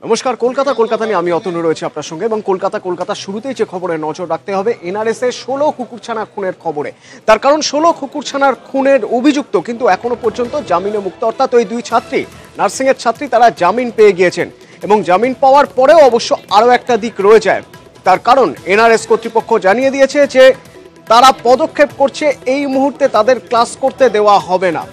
নমস্কার, কলকাতা নিয়ে আমি অতনু রয়েছে আপনার সঙ্গে। এবং কলকাতা শুরুতেই যে খবরে নজর রাখতে হবে এনআরএস এর 16 কুকুরছানা খুনের খবরে। তার কারণ 16 কুকুরছানার খুনের অভিযুক্ত কিন্তু এখনো পর্যন্ত জামিনে মুক্ত, অর্থাৎ ওই দুই ছাত্রী, নার্সিং এর ছাত্রী, তারা জামিন পেয়ে গিয়েছেন। এবং জামিন পাওয়ার পরেও অবশ্য আরও একটা দিক রয়ে যায়। তার কারণ এনআরএস কর্তৃপক্ষ জানিয়ে দিয়েছে যে তারা পদক্ষেপ করছে, এই মুহূর্তে তাদের ক্লাস করতে দেওয়া হবে না।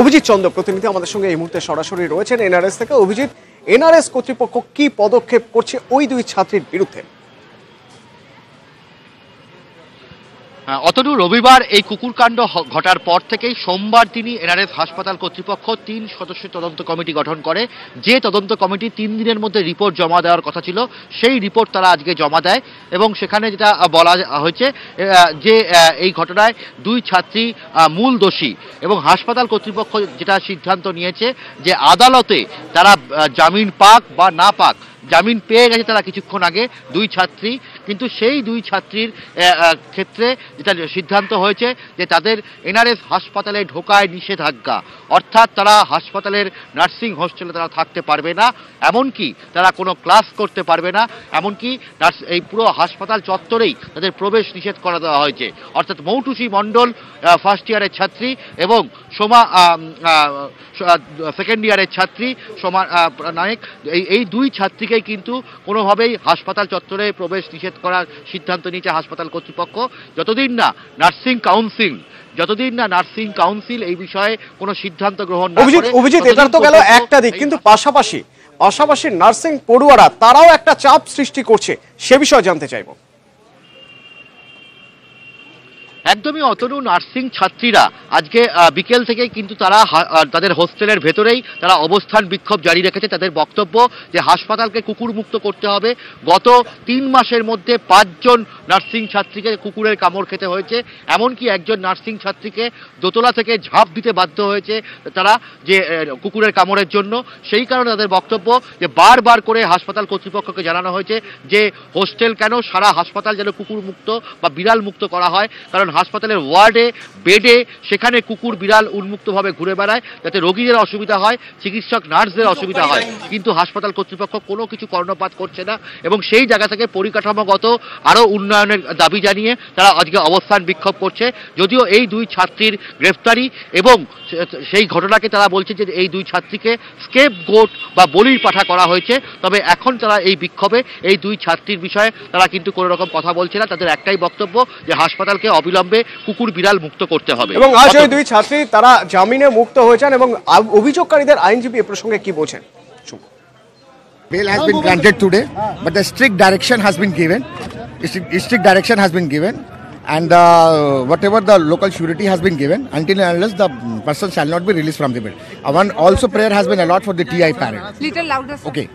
অভিজিৎ চন্দ্র প্রতিনিধি আমাদের সঙ্গে এই মুহূর্তে সরাসরি রয়েছেন এনআরএস থেকে। অভিজিৎ, এনআরএস কর্তৃপক্ষ কি পদক্ষেপ করছে ওই দুই ছাত্রীর বিরুদ্ধে? অতনু, রবিবার এই কুকুরকাণ্ড ঘটার পর থেকেই সোমবার তিনি এনআরএস হাসপাতাল কর্তৃপক্ষ 3 সদস্যের তদন্ত কমিটি গঠন করে। যে তদন্ত কমিটি 3 দিনের মধ্যে রিপোর্ট জমা দেওয়ার কথা ছিল, সেই রিপোর্ট তারা আজকে জমা দেয়। এবং সেখানে যেটা বলা হয়েছে যে এই ঘটনায় দুই ছাত্রী মূল দোষী। এবং হাসপাতাল কর্তৃপক্ষ যেটা সিদ্ধান্ত নিয়েছে যে আদালতে তারা জামিন পাক বা না পাক, জামিন পেয়ে গেছে তারা কিছুক্ষণ আগে দুই ছাত্রী, কিন্তু সেই দুই ছাত্রীর ক্ষেত্রে যেটা সিদ্ধান্ত হয়েছে যে তাদের এনআরএস হাসপাতালে ঢোকায় নিষেধাজ্ঞা, অর্থাৎ তারা হাসপাতালের নার্সিং হোস্টেলে তারা থাকতে পারবে না, এমনকি তারা কোনো ক্লাস করতে পারবে না, এমনকি এই পুরো হাসপাতাল চত্বরেই তাদের প্রবেশ নিষেধ করে দেওয়া হয়েছে। অর্থাৎ মৌটুসী মণ্ডল ফার্স্ট ইয়ারের ছাত্রী এবং সোমা সেকেন্ড ইয়ারের ছাত্রী সোমা নায়েক, এই দুই ছাত্রীকে কিন্তু কোনোভাবেই হাসপাতাল চত্বরে প্রবেশ নিষেধ করার সিদ্ধান্ত নিয়েছে হাসপাতাল কর্তৃপক্ষ। যতদিন না নার্সিং কাউন্সিল এই বিষয়ে কোনো সিদ্ধান্ত গ্রহণ না করে। অভিজিৎ, এটা তো গেল একটা দিক, কিন্তু পাশাপাশি নার্সিং পড়ুয়ারা তারাও একটা চাপ সৃষ্টি করছে, সে বিষয়ে জানতে চাইবো। একদমই অতনু, নার্সিং ছাত্রীরা আজকে বিকেল থেকেই কিন্তু তারা তাদের হোস্টেলের ভেতরেই তারা অবস্থান বিক্ষোভ জারি রেখেছে। তাদের বক্তব্য যে হাসপাতালকে কুকুর মুক্ত করতে হবে। গত 3 মাসের মধ্যে 5 জন নার্সিং ছাত্রীকে কুকুরের কামড় খেতে হয়েছে, এমনকি একজন নার্সিং ছাত্রীকে দোতলা থেকে ঝাঁপ দিতে বাধ্য হয়েছে তারা যে কুকুরের কামড়ের জন্য। সেই কারণে তাদের বক্তব্য যে বারবার করে হাসপাতাল কর্তৃপক্ষকে জানানো হয়েছে যে হোস্টেল কেন, সারা হাসপাতাল যেন কুকুর মুক্ত বা বিড়াল মুক্ত করা হয়। কারণ হাসপাতালের ওয়ার্ডে, বেডে সেখানে কুকুর বিড়াল উন্মুক্তভাবে ঘুরে বেড়ায়, যাতে রোগীদের অসুবিধা হয়, চিকিৎসক নার্সদের অসুবিধা হয়। কিন্তু হাসপাতাল কর্তৃপক্ষ কোনো কিছু কর্ণপাত করছে না এবং সেই জায়গা থেকে পরিকাঠামোগত আরও উন্নয়নের দাবি জানিয়ে তারা আজকে অবস্থান বিক্ষোভ করছে। যদিও এই দুই ছাত্রীর গ্রেফতারি এবং সেই ঘটনাকে তারা বলছে যে এই দুই ছাত্রীকে স্কেপ গোট বা বলির পাঠা করা হয়েছে, তবে এখন তারা এই বিক্ষোভে এই দুই ছাত্রীর বিষয়ে তারা কিন্তু কোনো রকম কথা বলছে না। তাদের একটাই বক্তব্য যে হাসপাতালকে অবিলম্বে কুকুর বিড়াল মুক্ত করতে হবে। এবং আজ ওই দুই ছাত্রী তারা জামিনে মুক্ত হয়েছেন এবং অভিযোগকারীদের আইনজীবী এ প্রসঙ্গে কি বলছেন? Bail has been granted today, but the strict direction has been given. And whatever the local surety has been given, until and unless the person shall not be released from the bail. One also prayer has been allowed for the TI parent. Little louder. Okay.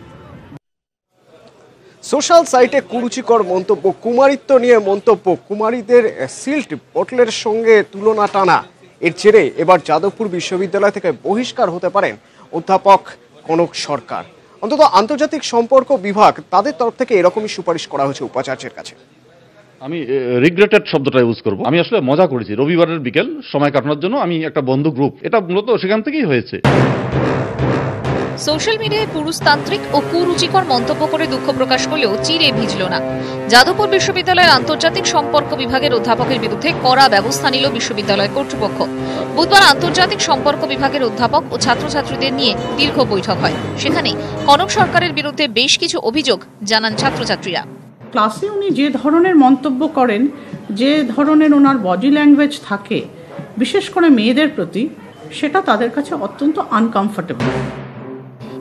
Social সাইটে কুরুচিকর মন্তব্য, কুমারিত্ব নিয়ে মন্তব্য, কুমারীদের silt বোতলের সঙ্গে তুলনা টানা, এর জেরে এবার যাদবপুর বিশ্ববিদ্যালয় থেকে বহিষ্কার হতে পারেন অধ্যাপক কনক সরকার। অন্তত আন্তর্জাতিক সম্পর্ক বিভাগ তাদের তরফ থেকে এরকমই সুপারিশ করা হয়েছে উপাচার্যের কাছে। আমি রিগ্রেটেড শব্দটা ইউজ করব। আমি আসলে মজা করেছি, রবিবারের বিকেল সময় কাটানোর জন্য আমি একটা বন্ধু গ্রুপ, এটা মূলত সেখান থেকেই হয়েছে। সোশ্যাল মিডিয়ায় পুরুষতান্ত্রিক ও কুরুচিকর মন্তব্য করে দুঃখ প্রকাশ করলেও চিরে ভিজল না। যাদবপুর বিশ্ববিদ্যালয়ের আন্তর্জাতিক সম্পর্ক বিভাগের অধ্যাপকের বিরুদ্ধে কড়া ব্যবস্থা নিল বিশ্ববিদ্যালয় কর্তৃপক্ষ। বুধবার আন্তর্জাতিক সম্পর্ক বিভাগের অধ্যাপক ও ছাত্রছাত্রীদের নিয়ে দীর্ঘ বৈঠক হয়। সেখানে কনক সরকারের বিরুদ্ধে বেশ কিছু অভিযোগ জানান ছাত্রছাত্রীরা। ক্লাসে উনি যে ধরনের মন্তব্য করেন, যে ধরনের ওনার বডি ল্যাঙ্গুয়েজ থাকে, বিশেষ করে মেয়েদের প্রতি, সেটা তাদের কাছে অত্যন্ত আনকমফোর্টেবল।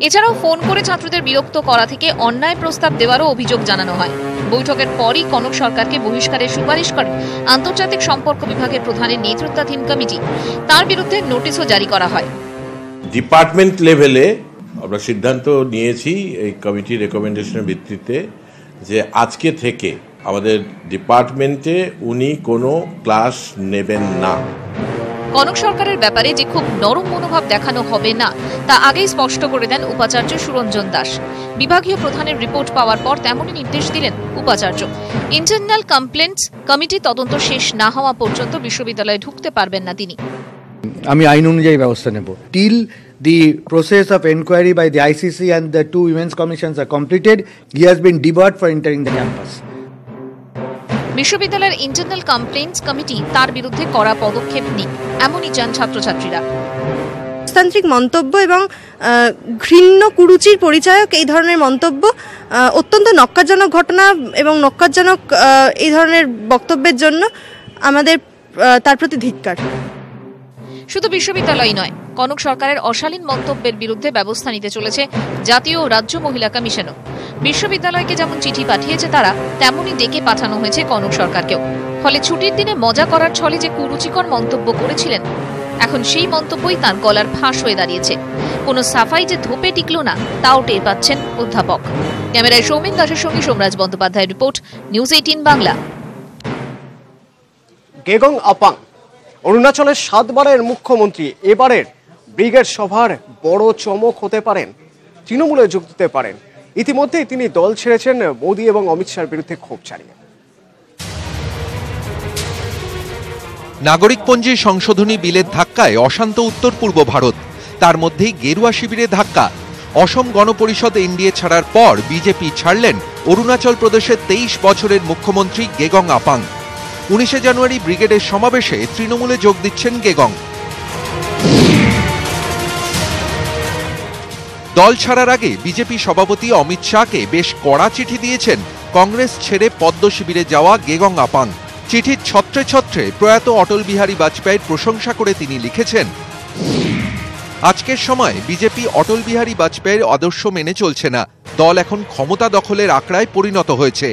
এছাড়াও ফোন করে ছাত্রদের বিরক্ত করা থেকে অন্যায় প্রস্তাব দেওয়ারও অভিযোগ জানানো হয়। বৈঠকের পরই কনক সরকারকে বহিষ্কারের সুপারিশ করে আন্তর্জাতিক সম্পর্ক বিভাগের প্রধানের নেতৃত্বাধীন কমিটি। তার বিরুদ্ধে নোটিশও জারি করা হয়। ডিপার্টমেন্ট লেভেলে আমরা সিদ্ধান্ত নিয়েছি এই কমিটির রেকমেন্ডেশনের ভিত্তিতে যে আজকে থেকে আমাদের ডিপার্টমেন্টে উনি কোনো ক্লাস নেবেন না। কনক সরকারের ব্যাপারে যে খুব নরম মনোভাব দেখানো হবে না তা আগেই স্পষ্ট করে দেন উপাচার্য সুরঞ্জন দাস। বিভাগীয় প্রধানের রিপোর্ট পাওয়ার পর তেমনই নির্দেশ দিলেন উপাচার্য। ইন্টারনাল কমপ্লেন্টস কমিটি তদন্ত শেষ না হওয়া পর্যন্ত বিশ্ববিদ্যালয়ে ঢুকতে পারবেন না তিনি। আমি আইন অনুযায়ী ব্যবস্থা নেব। Till the process of inquiry by the ICC and the 2 women's commissions are completed, he has been debarred for entering the campus. বিশ্ববিদ্যালয়ের ইন্টারনাল কমপ্লেইন্টস কমিটি তার বিরুদ্ধে কড়া পদক্ষেপ নিক, এমনই চান ছাত্রছাত্রীরা। তান্ত্রিক মন্তব্য এবং ঘৃণ্য কুরুচির পরিচায়ক এই ধরনের মন্তব্য অত্যন্ত নক্কারজনক ঘটনা এবং নক্কারজনক এই ধরনের বক্তব্যের জন্য আমাদের তার প্রতি ধিক্কার। শুধু বিশ্ববিদ্যালয় নয়, কনক সরকারের অশালীন মন্তব্যের বিরুদ্ধে ব্যবস্থা নিতে চলেছে জাতীয় ও রাজ্য মহিলা কমিশনও। বিশ্ববিদ্যালয়কে যেমন চিঠি পাঠিয়েছে তারা, তেমনই ডেকে পাঠানো হয়েছে কনক সরকারকেও। ফলে ছুটির দিনে মজা করার ছলে যে কুরুচিকর মন্তব্য করেছিলেন, এখন সেই মন্তব্যই তার গলার ফাঁস হয়ে দাঁড়িয়েছে। কোনো সাফাই যে ধোপে টিকল না, তাও টের পাচ্ছেন অধ্যাপক। ক্যামেরায় সৌমিন দাসের সঙ্গে সোমরাজ বন্দ্যোপাধ্যায়ের রিপোর্ট, নিউজ 18 বাংলা। গেগং আপাং অরুণাচলের 7 বারের মুখ্যমন্ত্রী এবারের ব্রিগেড সভার বড় চমক হতে পারেন, তৃণমূলে যোগ দিতে পারেন। ইতিমধ্যেই তিনি দল ছেড়েছেন মোদী এবং অমিত শাহর বিরুদ্ধে ক্ষোভ ছাড়িয়ে। নাগরিকপঞ্জি সংশোধনী বিলের ধাক্কায় অশান্ত উত্তর পূর্ব ভারত, তার মধ্যেই গেরুয়া শিবিরে ধাক্কা। অসম গণপরিষদ এনডিএ ছাড়ার পর বিজেপি ছাড়লেন অরুণাচল প্রদেশের 23 বছরের মুখ্যমন্ত্রী গেগং আপাং। 19 জানুয়ারি ব্রিগেডের সমাবেশে তৃণমূলে যোগ দিচ্ছেন গেগং। দল ছাড়ার আগে বিজেপি সভাপতি অমিত শাহকে বেশ কড়া চিঠি দিয়েছেন কংগ্রেস ছেড়ে পদ্ম শিবিরে যাওয়া গেগং আপাং। চিঠির ছত্রে ছত্রে প্রয়াত অটল বিহারী বাজপেয়ীর প্রশংসা করে তিনি লিখেছেন, আজকের সময় বিজেপি অটল বিহারী বাজপেয়ীর আদর্শ মেনে চলছে না। দল এখন ক্ষমতা দখলের আঁকড়ায় পরিণত হয়েছে।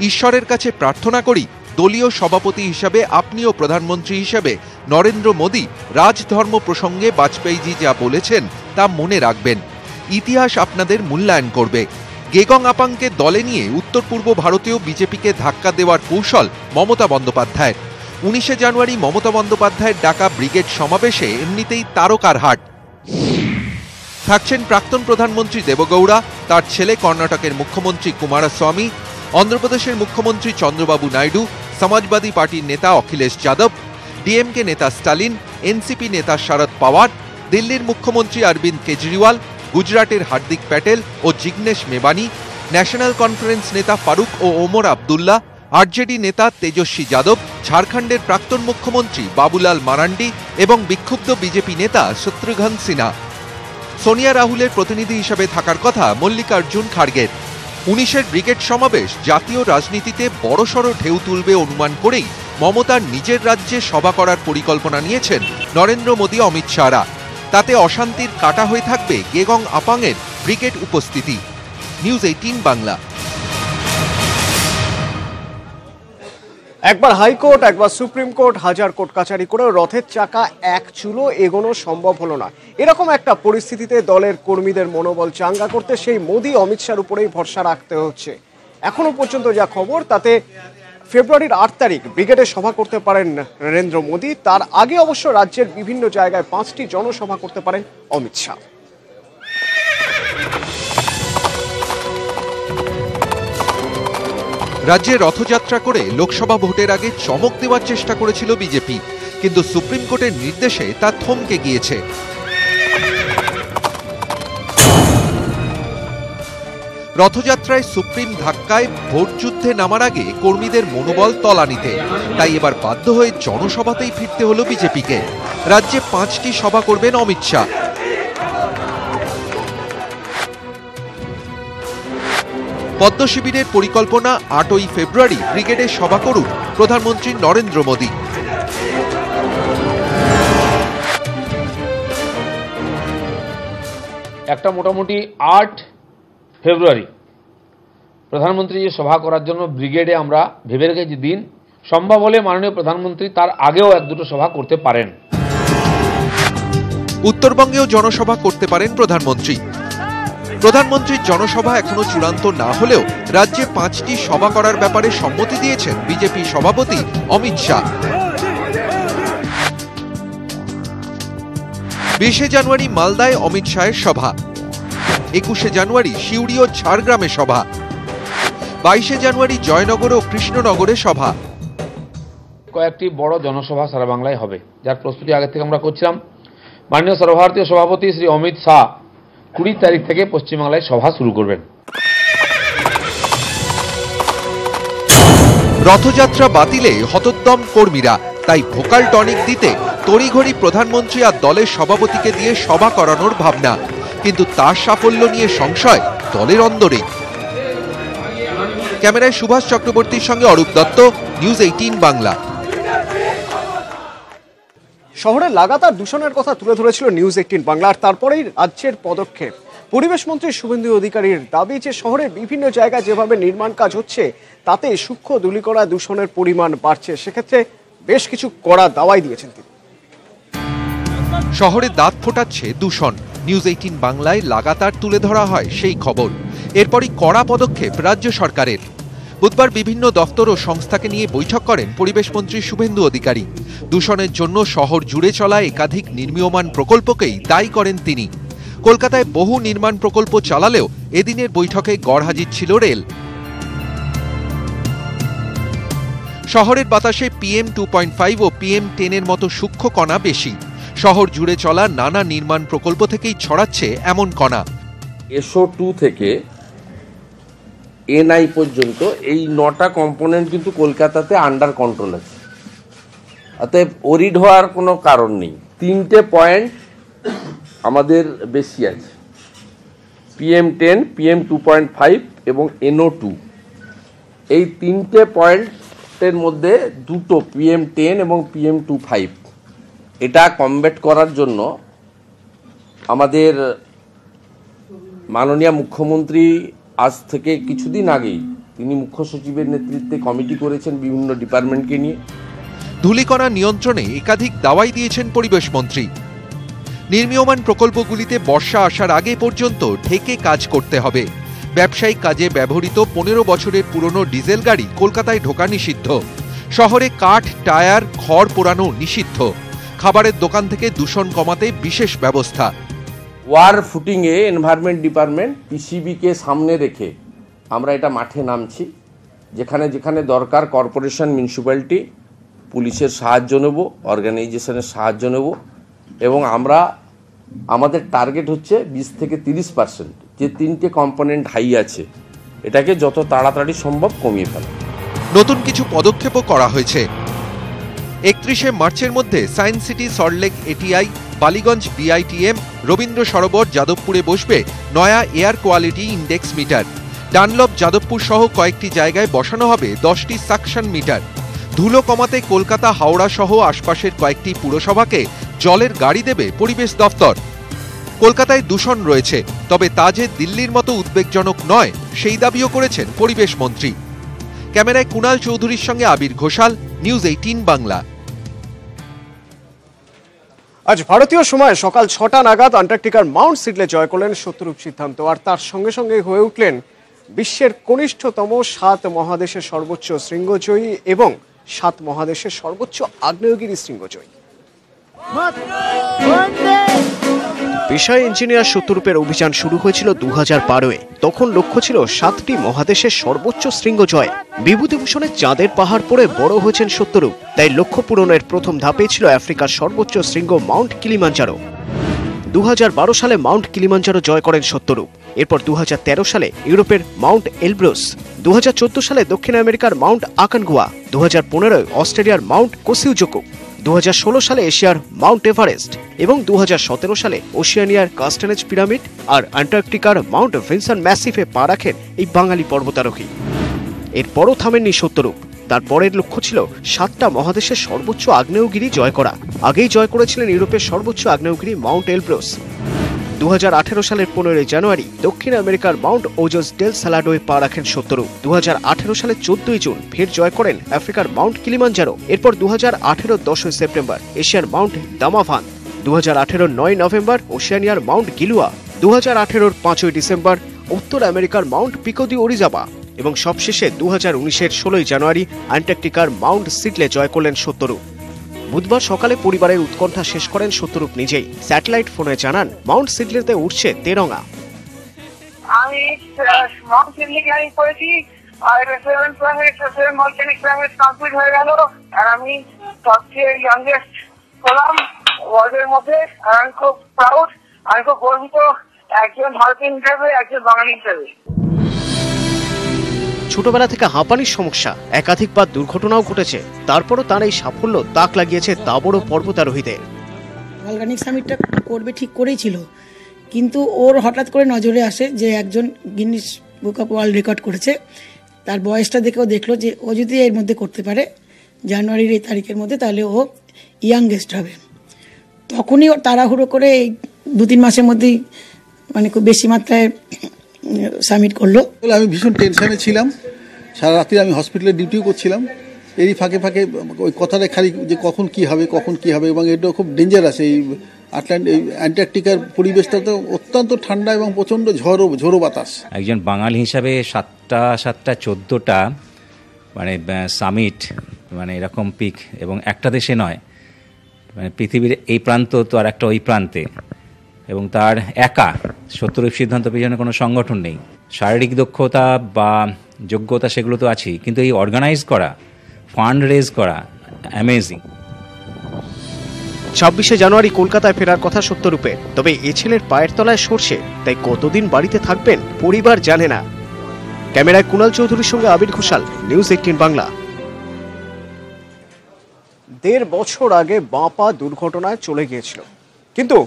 ঈশ্বরের কাছে প্রার্থনা করি দলীয় সভাপতি হিসাবে আপনিও প্রধানমন্ত্রী হিসেবে নরেন্দ্র মোদী রাজধর্ম প্রসঙ্গে বাজপেয়ীজি যা বলেছেন তা মনে রাখবেন। ইতিহাস আপনাদের মূল্যায়ন করবে। গেগং আপাংকে দলে নিয়ে উত্তর পূর্ব ভারতীয় বিজেপিকে ধাক্কা দেওয়ার কৌশল মমতা বন্দ্যোপাধ্যায়ের। 19 জানুয়ারি মমতা বন্দ্যোপাধ্যায়ের ডাকা ব্রিগেড সমাবেশে এমনিতেই তারকার হাট। থাকছেন প্রাক্তন প্রধানমন্ত্রী দেবগৌড়া, তার ছেলে কর্ণাটকের মুখ্যমন্ত্রী কুমারস্বামী, অন্ধ্রপ্রদেশের মুখ্যমন্ত্রী চন্দ্রবাবু নাইডু, সমাজবাদী পার্টির নেতা অখিলেশ যাদব, ডিএমকে নেতা স্টালিন, এনসিপি নেতা শরদ পাওয়ার, দিল্লির মুখ্যমন্ত্রী অরবিন্দ কেজরিওয়াল, গুজরাটের হার্দিক প্যাটেল ও জিগ্নেশ মেবানি, ন্যাশনাল কনফারেন্স নেতা ফারুক ও ওমর আবদুল্লাহ, আরজেডি নেতা তেজস্বী যাদব, ঝাড়খণ্ডের প্রাক্তন মুখ্যমন্ত্রী বাবুলাল মারান্ডি এবং বিক্ষুব্ধ বিজেপি নেতা শত্রুঘ্ন সিনহা। সোনিয়া রাহুলের প্রতিনিধি হিসেবে থাকার কথা মল্লিকার্জুন খাড়গের। 19-এর ব্রিগেড সমাবেশ জাতীয় রাজনীতিতে বড়সড় ঢেউ তুলবে অনুমান করেই মমতার নিজের রাজ্যে সভা করার পরিকল্পনা নিয়েছেন নরেন্দ্র মোদী অমিত শাহরা। তাতে অশান্তির কাটা হয়ে থাকবে গেগং আপাংয়ের ব্রিগেড উপস্থিতি। নিউজ 18 বাংলা। একবার হাইকোর্ট, একবার সুপ্রিম কোর্ট, হাজার কোর্ট কাচারি করেও রথের চাকা এক চুলো এগোনো সম্ভব হলো না। এরকম একটা পরিস্থিতিতে দলের কর্মীদের মনোবল চাঙ্গা করতে সেই মোদী অমিত শাহর উপরেই ভরসা রাখতে হচ্ছে। এখনো পর্যন্ত যা খবর তাতে ফেব্রুয়ারির 8 তারিখ ব্রিগেডে সভা করতে পারেন নরেন্দ্র মোদী। তার আগে অবশ্য রাজ্যের বিভিন্ন জায়গায় 5টি জনসভা করতে পারেন অমিত শাহ। রাজ্যে রথযাত্রা করে লোকসভা ভোটের আগে চমক দেওয়ার চেষ্টা করেছিল বিজেপি, কিন্তু সুপ্রিম কোর্টের নির্দেশে তা থমকে গিয়েছে। রথযাত্রায় সুপ্রিম ধাক্কায় ভোট যুদ্ধে নামার আগে কর্মীদের মনোবল তলানিতে, তাই এবার বাধ্য হয়ে জনসভাতেই ফিরতে হলো বিজেপিকে। রাজ্যে 5টি সভা করবেন অমিত শাহ। পদ্ম শিবিরের পরিকল্পনা 8ই ফেব্রুয়ারি ব্রিগেডে সভা করুন প্রধানমন্ত্রী নরেন্দ্র মোদী। একটা মোটামুটি 8 ফেব্রুয়ারি প্রধানমন্ত্রী যে সভা করার জন্য ব্রিগেডে আমরা ভেবে রেখেছি দিন, সম্ভব হলে মাননীয় প্রধানমন্ত্রী তার আগেও 1-2টো সভা করতে পারেন। উত্তরবঙ্গেও জনসভা করতে পারেন প্রধানমন্ত্রী। প্রধানমন্ত্রীর জনসভা এখনো চূড়ান্ত না হলেও রাজ্যে 5টি সভা করার ব্যাপারে সম্মতি দিয়েছেন বিজেপি সভাপতি অমিত শাহ। 20 জানুয়ারি মালদায় অমিত শাহের সভা, 21 জানুয়ারি সিউড়ি ও ঝাড়গ্রামে সভা, 22 জানুয়ারি জয়নগর ও কৃষ্ণনগরে সভা। কয়েকটি বড় জনসভা সারা বাংলায় হবে, যার প্রস্তুতি আগে থেকে আমরা করছিলাম। মাননীয় সর্বভারতীয় সভাপতি শ্রী অমিত শাহ 20 তারিখ থেকে পশ্চিমবাংলায় সভা শুরু করবেন। রথযাত্রা বাতিলে হতোদ্যম কর্মীরা, তাই ভোকাল টনিক দিতে তড়িঘড়ি প্রধানমন্ত্রী আর দলের সভাপতিকে দিয়ে সভা করানোর ভাবনা, কিন্তু তার সাফল্য নিয়ে সংশয় দলের অন্দরে। ক্যামেরায় সুভাষ চক্রবর্তীর সঙ্গে অরূপ দত্ত, নিউজ 18 বাংলা। শহরে লাগাতার দূষণের কথা তুলে ধরেছিল নিউজ 18 বাংলা, আর তারপরেই রাজ্যের পদক্ষেপ। পরিবেশ মন্ত্রী শুভেন্দু অধিকারীর দাবি যে শহরের বিভিন্ন জায়গায় যেভাবে নির্মাণ কাজ হচ্ছে তাতে সূক্ষ্ম ধূলিকণা দূষণের পরিমাণ বাড়ছে, সেক্ষেত্রে বেশ কিছু কড়া দাওয়াই দিয়েছেন তিনি। শহরে দাঁত ফোটাচ্ছে দূষণ, নিউজ 18 বাংলায় লাগাতার তুলে ধরা হয় সেই খবর। এরপরই কড়া পদক্ষেপ রাজ্য সরকারের। বুধবার বিভিন্ন দফতর ও সংস্থাকে নিয়ে বৈঠক করেন পরিবেশ মন্ত্রী শুভেন্দু অধিকারী। দূষণের জন্য শহর জুড়ে চলা একাধিক নির্মীয়মান প্রকল্পকেই দায়ী করেন তিনি। কলকাতায় বহু নির্মাণ প্রকল্প চালালেও এদিনের বৈঠকে গড়হাজির ছিল রেল। শহরের বাতাসে PM 2.5 ও PM 10 এর মতো সূক্ষ্ম কণা বেশি। শহর জুড়ে চলা নানা নির্মাণ প্রকল্প থেকেই ছড়াচ্ছে এমন কণা। SO2 থেকে NI পর্যন্ত এই 9টা কম্পোনেন্ট কিন্তু কলকাতাতে আন্ডার কন্ট্রোল আছে, অতএব ওরিড হওয়ার কোনো কারণ নেই। 3টে পয়েন্ট আমাদের বেশি আছে, PM 10, PM 2.5 এবং NO2। এই 3টে পয়েন্টের মধ্যে দুটো PM 10 এবং PM 2.5, এটা কমব্যাট করার জন্য আমাদের মাননীয় মুখ্যমন্ত্রী আজ থেকে কিছুদিন আগেই তিনি মুখ্য সচিবের নেতৃত্বে কমিটি করেছেন বিভিন্ন ডিপার্টমেন্টকে নিয়ে। ধূলিকণা নিয়ন্ত্রণে একাধিক দাওয়াই দিয়েছেন পরিবেশ মন্ত্রী। নির্মীয়মান প্রকল্পগুলিতে বর্ষা আসার আগে পর্যন্ত ঢেকে কাজ করতে হবে। ব্যবসায়িক কাজে ব্যবহৃত 15 বছরের পুরনো ডিজেল গাড়ি কলকাতায় ঢোকা নিষিদ্ধ। শহরে কাঠ, টায়ার, খড় পোড়ানো নিষিদ্ধ। খাবারের দোকান থেকে দূষণ কমাতে বিশেষ ব্যবস্থা। ওয়ার ফুটিংয়ে এনভায়রনমেন্ট ডিপার্টমেন্ট PCB-কে সামনে রেখে আমরা এটা মাঠে নামছি। যেখানে যেখানে দরকার কর্পোরেশন, মিউনিসিপ্যালিটি, পুলিশের সাহায্য নেব, অর্গানাইজেশনের সাহায্য নেব, এবং আমরা আমাদের টার্গেট হচ্ছে 20 থেকে 30%। যে 3টে কম্পোনেন্ট হাই আছে এটাকে যত তাড়াতাড়ি সম্ভব কমিয়ে ফেলা। নতুন কিছু পদক্ষেপও করা হয়েছে। 31শে মার্চের মধ্যে Science City, Salt Lake ATI, Ballygunge BITM, Rabindra Sarobar, যাদবপুরে বসবে নয়া air quality index meter. Dunlop, Jadavpur সহ কয়েকটি জায়গায় বসানো হবে 10টি সাকশন মিটার। ধুলো কমাতে কলকাতা, হাওড়া সহ আশপাশের কয়েকটি পুরসভাকে জলের গাড়ি দেবে পরিবেশ দফতর। কলকাতায় দূষণ রয়েছে, তবে তা যে দিল্লির মতো উদ্বেগজনক নয় সেই দাবিও করেছেন পরিবেশ মন্ত্রী। ক্যামেরায় কুণাল চৌধুরীর সঙ্গে আবির ঘোষাল, নিউজ 18 বাংলা। আজ ভারতীয় সময় সকাল 6টা নাগাদ আন্টার্কটিকার মাউন্ট সিডলে জয় করলেন সত্যরূপ সিদ্ধান্ত, আর তার সঙ্গে সঙ্গে হয়ে উঠলেন বিশ্বের কনিষ্ঠতম 7 মহাদেশের সর্বোচ্চ শৃঙ্গজয়ী এবং 7 মহাদেশের সর্বোচ্চ আগ্নেয়গিরি শৃঙ্গজয়ী। পেশায় ইঞ্জিনিয়ার সত্যরূপের অভিযান শুরু হয়েছিল 2012-এ। তখন লক্ষ্য ছিল 7টি মহাদেশের সর্বোচ্চ শৃঙ্গ জয়। বিভূতিভূষণের চাঁদের পাহাড় পরে বড় হয়েছেন সত্যরূপ, তাই লক্ষ্য পূরণের প্রথম ধাপে ছিল আফ্রিকার সর্বোচ্চ শৃঙ্গ মাউন্ট কিলিমাঞ্জারো। 2012 সালে মাউন্ট কিলিমাঞ্জারো জয় করেন সত্যরূপ। এরপর 2013 সালে ইউরোপের মাউন্ট এলব্রুস, 2014 সালে দক্ষিণ আমেরিকার মাউন্ট আকানগুয়া, 2015-এ অস্ট্রেলিয়ার মাউন্ট কোসিউজোকো, 2016 সালে এশিয়ার মাউন্ট এভারেস্ট এবং 2017 সালে ওশিয়ানিয়ার কাস্টেনেজ পিরামিড আর আন্টার্কটিকার মাউন্ট ভিনসেন্ট ম্যাসিফে পা রাখেন এই বাঙালি পর্বতারোহী। এরপরও থামেননি সত্যরূপ। তার পরের লক্ষ্য ছিল 7টা মহাদেশের সর্বোচ্চ আগ্নেয়গিরি জয় করা। আগেই জয় করেছিলেন ইউরোপের সর্বোচ্চ আগ্নেয়গিরি মাউন্ট এলব্রুস। 2018 সালের 15 জানুয়ারি দক্ষিণ আমেরিকার মাউন্ট ওজোস ডেল সালাডোয় পা রাখেন সত্যরূপ। 2018 সালের 14 জুন ফের জয় করেন আফ্রিকার মাউন্ট কিলিমাঞ্জারো। এরপর 2018 10 সেপ্টেম্বর এশিয়ার মাউন্ট দামাভান, 2018 9 নভেম্বর ওশিয়ানিয়ার মাউন্ট গিলুয়া, 2018 5 ডিসেম্বর উত্তর আমেরিকার মাউন্ট পিকো দি ওরিজাবা এবং সবশেষে 2019-এর 16 জানুয়ারি আন্টার্কটিকার মাউন্ট সিডলে জয় করলেন সত্যরূপ। বুধবার সকালে পরিবারের উৎকণ্ঠা শেষ করেন সত্যরূপ নিজেই। স্যাটেলাইট ফোনে জানান মাউন্ট সিডলেতে উঠছে তেরঙ্গা। আমি মাউন্ট সিডলে ক্লাইম্ব করেছি, আর 7 ভলকানিক ক্লাইম্ব কমপ্লিট হয়ে গেল, আর আমি সবচেয়ে ইয়াংগেস্ট হলাম। ওয়ার্ল্ডের মধ্যে। আমি খুব প্রাউড, আমি খুব গর্বিত একজন ভারতীয় হিসাবে, একজন বাঙালি হিসাবে। ছোটবেলা থেকে হাঁপানির সমস্যা, একাধিকবার দুর্ঘটনাও ঘটেছে, তারপরও তার এই সাফল্য তাক লাগিয়েছে দাবড় পর্বতারোহীদের। অর্গানিক সামিটটা করবে ঠিক করেই ছিল, কিন্তু ওর হঠাৎ করে নজরে আসে যে একজন Guinness book of world record করেছে, তার বয়সটা দেখেও দেখলো যে ও যদি এর মধ্যে করতে পারে জানুয়ারির এই তারিখের মধ্যে, তাহলে ও ইয়াংগেস্ট হবে। তখনই ওর তাড়াহুড়ো করে এই 2-3 মাসের মধ্যেই মানে খুব বেশি মাত্রায় সামিট করলো। আমি ভীষণ টেনশনে ছিলাম, সারা রাত্রি আমি হসপিটালে ডিউটিও করছিলাম। এরই ফাঁকে ফাঁকে ওই কথাটা খালি যে কখন কি হবে, এবং এটা খুব ডেঞ্জারাস। এই অ্যান্টার্কটিকার পরিবেশটা তো অত্যন্ত ঠান্ডা এবং প্রচণ্ড ঝোড়ো বাতাস। একজন বাঙালি হিসাবে 7টা 14টা মানে সামিট, মানে এরকম পিক, এবং একটা দেশে নয়, মানে পৃথিবীর এই প্রান্ত তো আর একটা ওই প্রান্তে, এবং তার একা সত্যরূপ সিদ্ধান্ত পেছনে কোনো সংগঠন নেই। শারীরিক দক্ষতা বা যোগ্যতা সেগুলো তো আছেই, কিন্তু এই অর্গানাইজ করা, ফান্ড রেজ করা, অ্যামেজিং। 26শে জানুয়ারি কলকাতায় ফেরার কথা সত্যরূপের, তবে এ ছেলের পায়ের তলায় সরষে, তাই কতদিন বাড়িতে থাকবেন পরিবার জানে না। ক্যামেরায় কুণাল চৌধুরীর সঙ্গে আবির ঘোষাল, নিউজ 18 বাংলা। 1.5 বছর আগে বাঁ পা দুর্ঘটনায় চলে গিয়েছিল, কিন্তু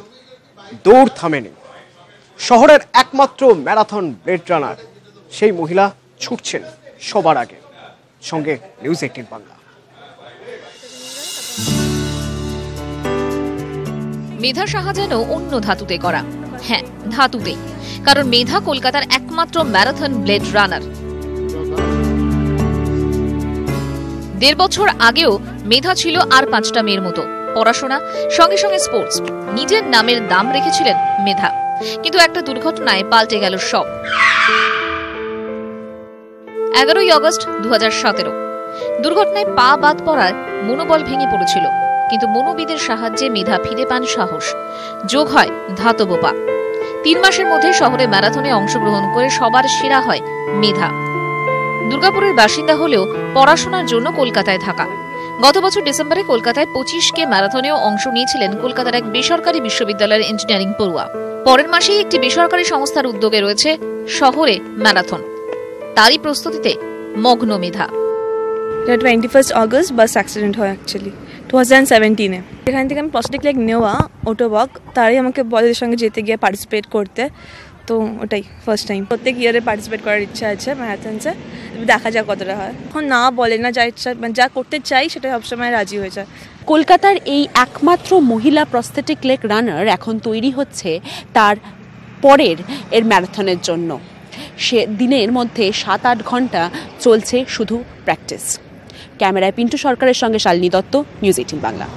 দৌড় থামেনি। শহরের একমাত্র ম্যারাথন ব্লেড রানার সেই মহিলা ছুটছেন সবার আগে। সঙ্গে নিউজ 18 বাংলা। মেধা সাহা যেন অন্য ধাতুতে করা। হ্যাঁ, ধাতুতে, কারণ মেধা কলকাতার একমাত্র ম্যারাথন ব্লেড রানার। 1.5 বছর আগেও মেধা ছিল আর 5টা মেয়ের মতো। পড়াশোনা সঙ্গে সঙ্গে স্পোর্টস, নিজের নামের দাম রেখেছিলেন মেধা। কিন্তু একটা দুর্ঘটনায় পাল্টে গেল সব। 11ই আগস্ট 2017 দুর্ঘটনায় পা বাদ পড়ার মনোবল ভেঙে পড়েছিল, কিন্তু মনোবিদের সাহায্যে মেধা ফিরে পান সাহস, যোগ হয় ধাতব পা। 3 মাসের মধ্যে শহরে ম্যারাথনে অংশগ্রহণ করে সবার সেরা হয় মেধা। দুর্গাপুরের বাসিন্দা হলেও পড়াশোনার জন্য কলকাতায় থাকা। গত বছর ডিসেম্বরে কলকাতায় 25K ম্যারাথনেও অংশ নিয়েছিলেন কলকাতার এক বেসরকারি বিশ্ববিদ্যালয়ের ইঞ্জিনিয়ারিং পড়ুয়া। পরের মাসেই একটি বেসরকারি সংস্থার উদ্যোগে রয়েছে শহরে ম্যারাথন, তারই প্রস্তুতিতে মগ্ন মেধা। 21 আগস্ট বাস অ্যাক্সিডেন্ট হয় অ্যাকচুয়ালি 2017-এ। এখান থেকে আমি প্রসেটিক লেগ নেওয়া অটোওয়াক, তারই আমাকে বলের সঙ্গে যেতে গিয়ে পার্টিসিপেট করতে, তো ওটাই ফার্স্ট টাইম। প্রত্যেক ইয়ারে পার্টিসিপেট করার ইচ্ছা আছে ম্যারাথনসে, দেখা যাক কতটা হয়। এখন না বলে না, যা ইচ্ছা যা করতে চাই সেটা সবসময় রাজি হয়ে যায়। কলকাতার এই একমাত্র মহিলা প্রস্থেটিক লেগ রানার এখন তৈরি হচ্ছে তার পরের ম্যারাথনের জন্য। সে দিনের মধ্যে 7-8 ঘন্টা চলছে শুধু প্র্যাকটিস। ক্যামেরায় পিন্টু সরকারের সঙ্গে শালিনী দত্ত, নিউজ 18 বাংলা।